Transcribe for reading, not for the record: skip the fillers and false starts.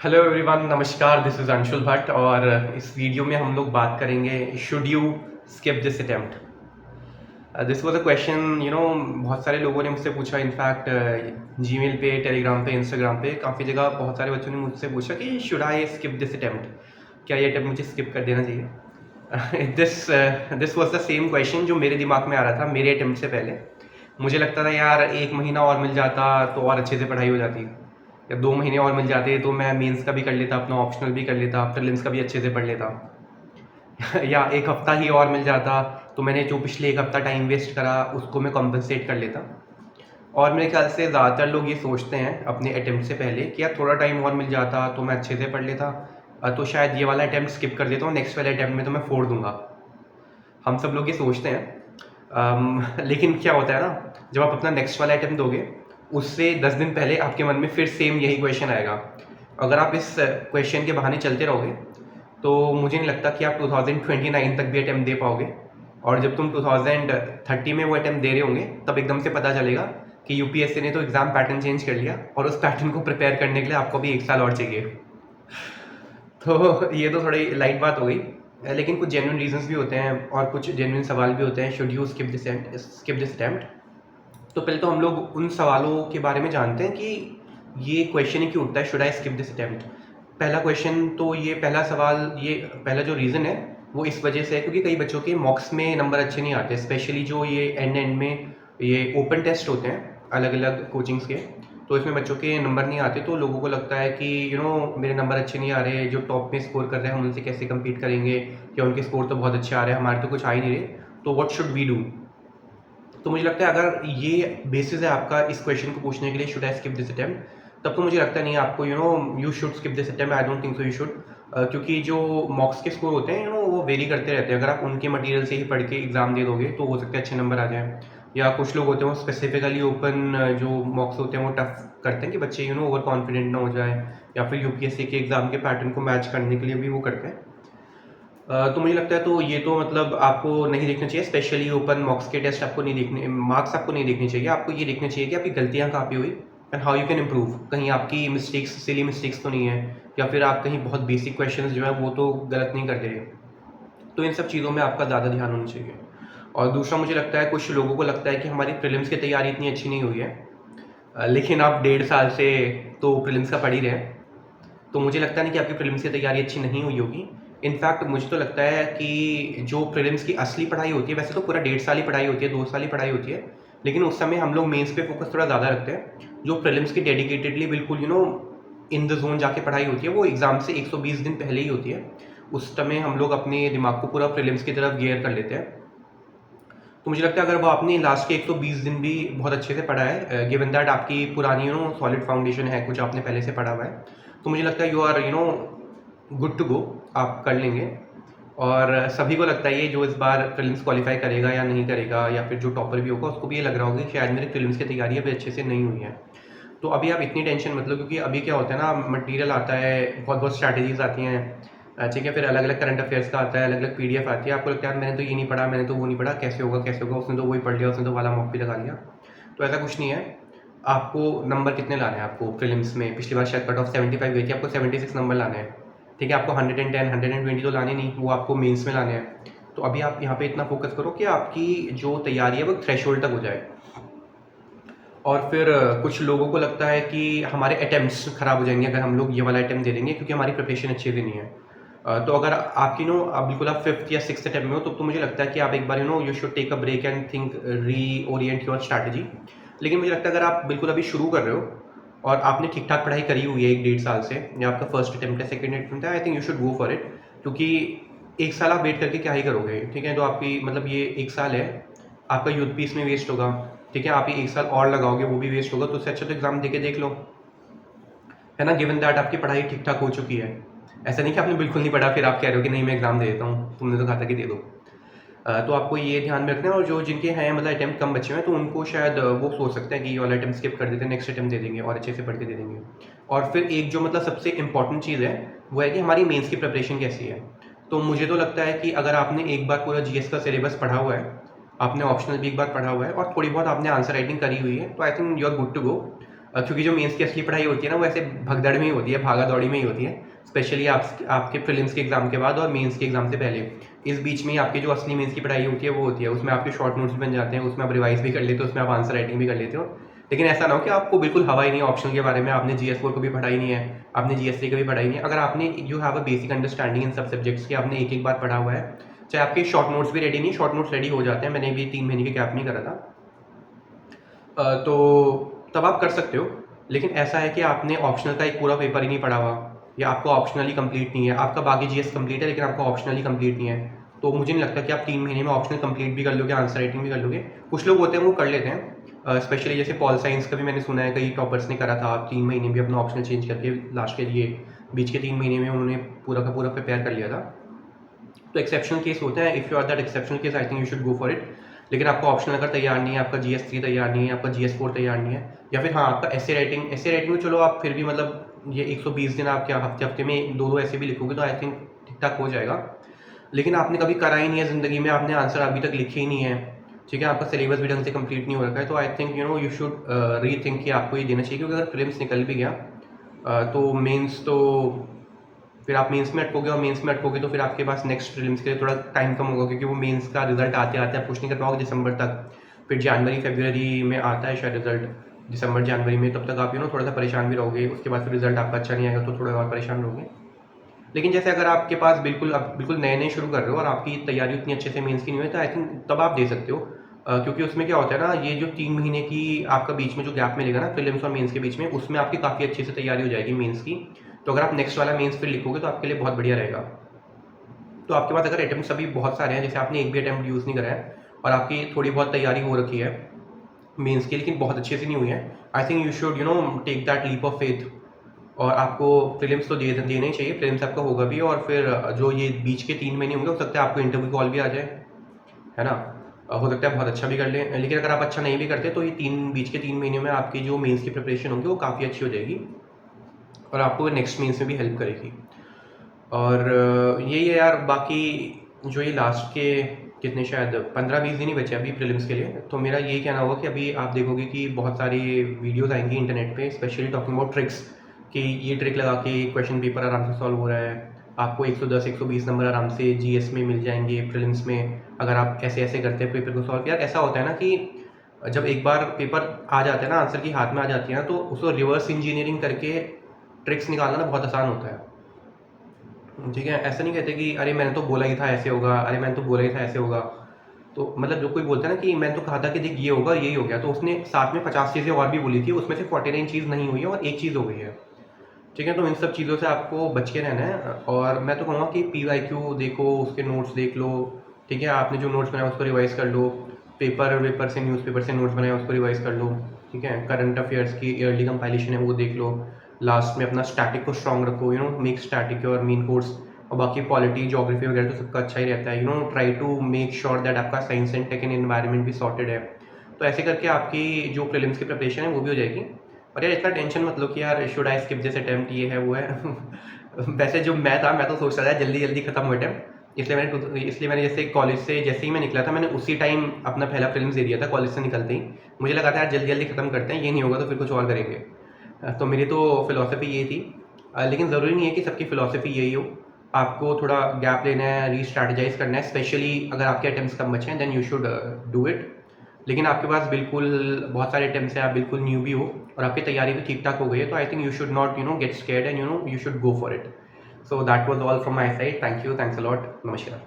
Hello everyone, नमस्कार। This is Anshul Bhatt और इस वीडियो में हम लोग बात करेंगे should you skip this attempt. This was a question बहुत सारे लोगों ने मुझसे पूछा। इनफैक्ट जीमेल पे, टेलीग्राम पे, इंस्टाग्राम पे काफ़ी जगह बहुत सारे बच्चों ने मुझसे पूछा कि should I skip this attempt, क्या ये अटेम्प्ट मुझे स्किप कर देना चाहिए। This was the same question जो मेरे दिमाग में आ रहा था मेरे अटेम्प्ट से पहले। मुझे लगता था यार 1 महीना और मिल जाता तो और अच्छे से पढ़ाई हो जाती, या 2 महीने और मिल जाते तो मैं मेंस का भी कर लेता, अपना ऑप्शनल भी कर लेता, प्रीलिम्स का भी अच्छे से पढ़ लेता। या एक हफ्ता ही और मिल जाता तो मैंने जो पिछले एक हफ्ता टाइम वेस्ट करा उसको मैं कॉम्पनसेट कर लेता। और मेरे ख्याल से ज़्यादातर लोग ये सोचते हैं अपने अटेम्प्ट से पहले कि यार थोड़ा टाइम और मिल जाता तो मैं अच्छे से पढ़ लेता, तो शायद ये वाला अटेम्प्ट स्किप कर देता हूँ, नेक्स्ट वाले अटेम्प्ट में तो मैं फोड़ दूंगा। हम सब लोग ये सोचते हैं। लेकिन क्या होता है ना, जब आप अपना नेक्स्ट वाला अटेम्प्ट दोगे उससे 10 दिन पहले आपके मन में फिर सेम यही क्वेश्चन आएगा। अगर आप इस क्वेश्चन के बहाने चलते रहोगे तो मुझे नहीं लगता कि आप 2029 तक भी अटेम्प्ट दे पाओगे। और जब तुम 2030 में वो अटेम्प्ट दे रहे होंगे तब एकदम से पता चलेगा कि यूपीएससी ने तो एग्ज़ाम पैटर्न चेंज कर लिया और उस पैटर्न को प्रिपेयर करने के लिए आपको भी 1 साल और चाहिए। तो ये तो थोड़ी लाइट बात हो गई, लेकिन कुछ जेन्युइन रीजंस भी होते हैं और कुछ जेन्युइन सवाल भी होते हैं। Should you skip this attempt. तो पहले तो हम लोग उन सवालों के बारे में जानते हैं कि ये क्वेश्चन ही क्यों उठता है, should I skip this attempt. पहला क्वेश्चन तो ये पहला सवाल, ये पहला जो रीज़न है वो इस वजह से है क्योंकि कई बच्चों के मॉक्स में नंबर अच्छे नहीं आते, स्पेशली जो ये एंड में ये ओपन टेस्ट होते हैं अलग अलग कोचिंग्स के। तो इसमें बच्चों के नंबर नहीं आते तो लोगों को लगता है कि मेरे नंबर अच्छे नहीं आ रहे, जो टॉप में स्कोर कर रहे हैं हम उनसे कैसे कम्पीट करेंगे, या उनके स्कोर तो बहुत अच्छे आ रहे हैं, हमारे तो कुछ आ ही नहीं रहे, तो व्हाट शुड वी डू। तो मुझे लगता है अगर ये बेसिस है आपका इस क्वेश्चन को पूछने के लिए, should I skip this attempt, तब तो मुझे लगता नहीं आपको you should skip this attempt. I don't think so you should. क्योंकि जो मॉक्स के स्कोर होते हैं वो वेरी करते रहते हैं। अगर आप उनके मटेरियल से ही पढ़ के एग्जाम दे दोगे तो हो सकता है अच्छे नंबर आ जाएं। या कुछ लोग होते हैं वो स्पेसिफिकली ओपन जो मॉक्स होते हैं वो टफ करते हैं कि बच्चे ओवर कॉन्फिडेंट ना हो जाए, या फिर यूपीएससी के एग्जाम के पैटर्न को मैच करने के लिए भी वो करते हैं। तो मुझे लगता है तो ये तो मतलब आपको नहीं देखना चाहिए, स्पेशली ओपन मॉक्स के टेस्ट आपको नहीं देखने, मार्क्स आपको नहीं देखने चाहिए। आपको ये देखना चाहिए कि आपकी गलतियाँ कहाँ पे हुई and how you can improve. कहीं आपकी मिस्टेक्स सिली मिस्टेक्स तो नहीं है, या फिर आप कहीं बहुत बेसिक क्वेश्चंस जो है वो तो गलत नहीं कर दे रहे। तो इन सब चीज़ों में आपका ज़्यादा ध्यान होना चाहिए। और दूसरा मुझे लगता है कुछ लोगों को लगता है कि हमारी प्रीलिम्स की तैयारी इतनी अच्छी नहीं हुई है, लेकिन आप 1.5 साल से तो प्रीलिम्स का पढ़ ही रहे हैं, तो मुझे लगता नहीं कि आपकी प्रीलिम्स की तैयारी अच्छी नहीं हुई होगी। इनफैक्ट मुझे तो लगता है कि जो प्रीलिम्स की असली पढ़ाई होती है, वैसे तो पूरा 1.5 साल ही पढ़ाई होती है, 2 साल ही पढ़ाई होती है, लेकिन उस समय हम लोग मेंस पे फोकस थोड़ा ज़्यादा रखते हैं। जो प्रीलिम्स की डेडिकेटेडली बिल्कुल इन द जोन जाके पढ़ाई होती है वो एग्ज़ाम से 120 दिन पहले ही होती है। उस समय हम लोग अपने दिमाग को पूरा प्रीलिम्स की तरफ गियर कर लेते हैं। तो मुझे लगता है अगर वो आपने लास्ट के 120 दिन भी बहुत अच्छे से पढ़ा है, गिवन दैट आपकी पुरानी सॉलिड फाउंडेशन है, कुछ आपने पहले से पढ़ा हुआ है, तो मुझे लगता है you are good to go, आप कर लेंगे। और सभी को लगता है ये जो इस बार प्रीलिम्स क्वालिफाई करेगा या नहीं करेगा, या फिर जो टॉपर भी होगा उसको भी ये लग रहा होगा कि शायद मेरी प्रीलिम्स की तैयारी अभी अच्छे से नहीं हुई है। तो अभी आप इतनी टेंशन मत लो, क्योंकि अभी क्या होता है ना, मटेरियल आता है, बहुत बहुत स्ट्रैटेजीज आती हैं, ठीक है, फिर अलग अलग करंट अफेयर्स का आता है, अलग अलग पीडीएफ आती है। आपको लगता है मैंने तो ये नहीं पढ़ा, मैंने तो वो नहीं पढ़ा, कैसे होगा कैसे होगा, उसने तो वही पढ़ लिया, उसने तो वाला मॉक भी लगा लिया। तो ऐसा कुछ नहीं है। आपको नंबर कितने लाने हैं आपको प्रीलिम्स में, पिछली बार शायद कट ऑफ 75 गई थी, आपको 76 नंबर लाने हैं, ठीक है। आपको 110 120 तो लाने नहीं, वो आपको मेंस में लाने हैं। तो अभी आप यहाँ पे इतना फोकस करो कि आपकी जो तैयारी है वो थ्रेशोल्ड तक हो जाए। और फिर कुछ लोगों को लगता है कि हमारे अटेम्प्ट्स ख़राब हो जाएंगे अगर हम लोग ये वाला अटेम्प्ट दे देंगे, क्योंकि हमारी प्रिपरेशन अच्छी से नहीं है। तो अगर आपकी आप बिल्कुल आप 5th या 6th अटेम्प्ट में हो तो मुझे लगता है कि आप एक बार you should take a break and think reorient your strategy. लेकिन मुझे लगता है अगर आप बिल्कुल अभी शुरू कर रहे हो और आपने ठीक ठाक पढ़ाई करी हुई है 1-1.5 साल से, या आपका फर्स्ट अटेम्प्ट है, सेकेंड अटेम्प्ट है, I think you should go for it. क्योंकि 1 साल आप वेट करके क्या ही करोगे, ठीक है। तो आपकी मतलब ये 1 साल है, आपका यूथ भी इसमें वेस्ट होगा, ठीक है। आप ये 1 साल और लगाओगे वो भी वेस्ट होगा, तो उससे अच्छा तो एग्जाम दे के देख लो, है ना। गिवन दैट आपकी पढ़ाई ठीक ठाक हो चुकी है, ऐसा नहीं कि आपने बिल्कुल नहीं पढ़ा फिर आप कह रहे हो कि नहीं मैं एग्जाम दे देता हूँ, तुमने तो कहा था कि दे दो। तो आपको ये ध्यान में रखना है। और जो जिनके हैं मतलब अटेम्प्ट कम बच्चे हैं तो उनको शायद वो सोच सकते हैं कि ये वाला अटेम्प्ट स्किप कर देते हैं, नेक्स्ट अटेम्प्ट दे देंगे और अच्छे से पढ़ के दे देंगे। और फिर एक जो मतलब सबसे इंपॉर्टेंट चीज़ है वो है कि हमारी मेंस की प्रिपरेशन कैसी है। तो मुझे तो लगता है कि अगर आपने एक बार पूरा जीएस का सिलेबस पढ़ा हुआ है, आपने ऑप्शनल भी एक बार पढ़ा हुआ है और थोड़ी बहुत आपने आंसर राइटिंग करी हुई है, तो I think you are good to go. क्योंकि जो मेंस की असली पढ़ाई होती है ना वो ऐसे भगदड़ में ही होती है, भागा दौड़ी में ही होती है, स्पेशली आपके प्रीलिम्स के एग्ज़ाम के बाद और मेंस के एग्ज़ाम से पहले। इस बीच में ही आपकी जो असली मेंस की पढ़ाई होती है वो होती है, उसमें आपके शॉर्ट नोट्स बन जाते हैं, उसमें आप रिवाइज भी कर लेते हो, उसमें आप आंसर राइटिंग भी कर लेते हो। लेकिन ऐसा ना हो कि आपको बिल्कुल हवा ही नहीं है ऑप्शनल के बारे में, आपने GS4 को भी पढ़ाई नहीं है, आपने GS3 का भी पढ़ाई नहीं है। अगर आपने you have a basic understanding in सब सब्जेक्ट्स की, आपने एक एक बार पढ़ा हुआ है, चाहे आपके शॉर्ट नोट्स भी रेडी नहीं, शॉर्ट नोट्स रेडी हो जाते हैं, मैंने भी 3 महीने के गैप में करा था, तो तब आप कर सकते हो। लेकिन ऐसा है कि आपने ऑप्शनल का एक पूरा पेपर ही नहीं पढ़ा हुआ, या आपका ऑप्शनल ही कंप्लीट नहीं है, आपका बाकी GS कंप्लीट है लेकिन आपका ऑप्शनल ही कंप्लीट नहीं है, तो मुझे नहीं लगता कि आप 3 महीने में ऑप्शनल कंप्लीट भी कर लोगे, आंसर राइटिंग भी कर लोगे। कुछ लोग होते हैं वो कर लेते हैं, स्पेशली जैसे पॉल साइंस का भी मैंने सुना है कई टॉपर्स ने करा था, 3 महीने में अपना ऑप्शनल चेंज करके लास्ट के लिए बीच के 3 महीने में उन्होंने पूरा का पूरा प्रिपेयर कर लिया था। तो एक्सेप्शनल केस होते हैं, if you are that exceptional case I think you should go for it. लेकिन आपका ऑप्शनल अगर तैयार नहीं है, आपका GS3 तैयार नहीं है, आपका GS4 तैयार नहीं है, या फिर हाँ आपका ऐसे राइटिंग में चलो आप फिर भी मतलब ये 120 दिन आप क्या हफ्ते में 2-2 ऐसे भी लिखोगे तो आई थिंक ठीक ठाक हो जाएगा। लेकिन आपने कभी करा ही नहीं है ज़िंदगी में, आपने आंसर अभी तक लिखे ही नहीं है, ठीक है, आपका सिलेबस भी ढंग से कंप्लीट नहीं हो रखा है, तो I think you should rethink कि आपको ये देना चाहिए, क्योंकि अगर प्रीलिम्स निकल भी गया तो मेंस तो फिर आप मेंस में अटकोगे, और मेंस में अटकोगे तो फिर आपके पास नेक्स्ट प्रीलिम्स के लिए थोड़ा टाइम कम होगा, क्योंकि वो मेंस का रिजल्ट आते आते आप कुछ नहीं कर पाओगे दिसंबर तक, फिर जनवरी फरवरी में आता है शायद रिजल्ट, दिसंबर जनवरी में, तब तक आप थोड़ा सा परेशान भी रहोगे, उसके बाद फिर रिजल्ट आपका अच्छा नहीं आएगा तो थोड़ा और परेशान रहोगे। लेकिन जैसे अगर आपके पास आप बिल्कुल नए नए शुरू कर रहे हो और आपकी तैयारी उतनी अच्छे से मेंस की नहीं हुई, तो आई थिंक तब आप दे सकते हो, क्योंकि उसमें क्या होता है ना, ये जो 3 महीने की आपका बीच में जो गैप मिलेगा ना प्रीलिम्स और मेंस के बीच में, उसमें आपकी काफ़ी अच्छे से तैयारी हो जाएगी मेंस की। तो अगर आप नेक्स्ट वाला मेंस फिर लिखोगे तो आपके लिए बहुत बढ़िया रहेगा। तो आपके पास अगर अटेम्प्ट्स अभी बहुत सारे हैं, जैसे आपने एक भी अटेम्प्ट यूज़ नहीं करा है और आपकी थोड़ी बहुत तैयारी हो रखी है मेंस की, लेकिन बहुत अच्छे से नहीं हुई है, I think you should take that leap of faith, और आपको प्रीलिम्स तो देने ही चाहिए, प्रीलिम्स आपका होगा भी, और फिर जो ये बीच के 3 महीने होंगे हो सकता है आपको इंटरव्यू कॉल भी आ जाए, है ना, हो सकता है बहुत अच्छा भी कर लें। लेकिन अगर आप अच्छा नहीं भी करते तो ये बीच के 3 महीने में आपकी जो मेंस की प्रिपरेशन होगी वो काफ़ी अच्छी हो जाएगी और आपको नेक्स्ट मेंस में भी हेल्प करेगी। और यही है यार, बाकी जो ये लास्ट के कितने शायद 15-20 दिन ही बचे अभी प्रीलिम्स के लिए, तो मेरा यही कहना होगा कि अभी आप देखोगे कि बहुत सारी वीडियोस आएंगी इंटरनेट पे, स्पेशली टॉकिंग अबाउट ट्रिक्स, कि ये ट्रिक लगा के क्वेश्चन पेपर आराम से सॉल्व हो रहा है, आपको 110-120 नंबर आराम से GS में मिल जाएंगे प्रीलिम्स में अगर आप ऐसे ऐसे करते हैं पेपर को सॉल्व। यार ऐसा होता है ना कि जब एक बार पेपर आ जाता है ना, आंसर की हाथ में आ जाती है ना, तो उसको रिवर्स इंजीनियरिंग करके ट्रिक्स निकालना ना बहुत आसान होता है, ठीक है। ऐसा नहीं कहते कि अरे मैंने तो बोला ही था ऐसे होगा, अरे मैंने तो बोला ही था ऐसे होगा, तो मतलब जो कोई बोलता है ना कि मैंने तो कहा था कि देख ये होगा यही हो गया, तो उसने साथ में 50 चीज़ें और भी बोली थी, उसमें से 49 चीज़ नहीं हुई है और एक चीज़ हो गई है, ठीक है। तो इन सब चीज़ों से आपको बच के रहना है, और मैं तो कहूँगा कि PYQ देखो, उसके नोट्स देख लो, ठीक है, आपने जो नोट्स बनाए उसको रिवाइज़ कर लो, पेपर से न्यूज़पेपर से नोट्स बनाए उसको रिवाइज़ कर लो, ठीक है, करंट अफेयर्स की ईयरली कंपाइलेशन है वो देख लो, लास्ट में अपना स्टैटिक को स्ट्रॉन्ग रखो, make static your main course, और बाकी पॉलिटी ज्योग्राफी वगैरह तो सबका अच्छा ही रहता है, try to make sure that आपका science and tech and environment भी सॉर्टेड है। तो ऐसे करके आपकी जो प्रीलिम्स की प्रिपरेशन है वो भी हो जाएगी। और यार इतना टेंशन मत लो कि यार should I skip this attempt, ये है वो है वैसे जो मैं तो सोच रहा था जल्दी जल्दी खत्म हो अटेम्प्ट, इसलिए मैंने जैसे कॉलेज से जैसे ही मैं निकला था मैंने उसी टाइम अपना पहला प्रीलिम्स दे दिया था, कॉलेज से निकलते ही मुझे लगा था यार जल्दी जल्दी खत्म करते हैं, ये नहीं होगा तो फिर कुछ और करेंगे। तो मेरी तो फिलोसफी ये थी, लेकिन ज़रूरी नहीं है कि सबकी फ़िलोसफी यही हो, आपको थोड़ा गैप लेना है, री-स्ट्रैटेजाइज़ करना है, स्पेशली अगर आपके अटेम्प्ट्स कम बचे हैं then you should do it. लेकिन आपके पास बिल्कुल बहुत सारे अटेम्प्ट्स हैं, आप बिल्कुल न्यू भी हो और आपकी तैयारी भी ठीक ठाक हो गई है, तो I think you should not get scared and you should go for it. So that was all from my side, thank you, thanks a lot, नमस्कार।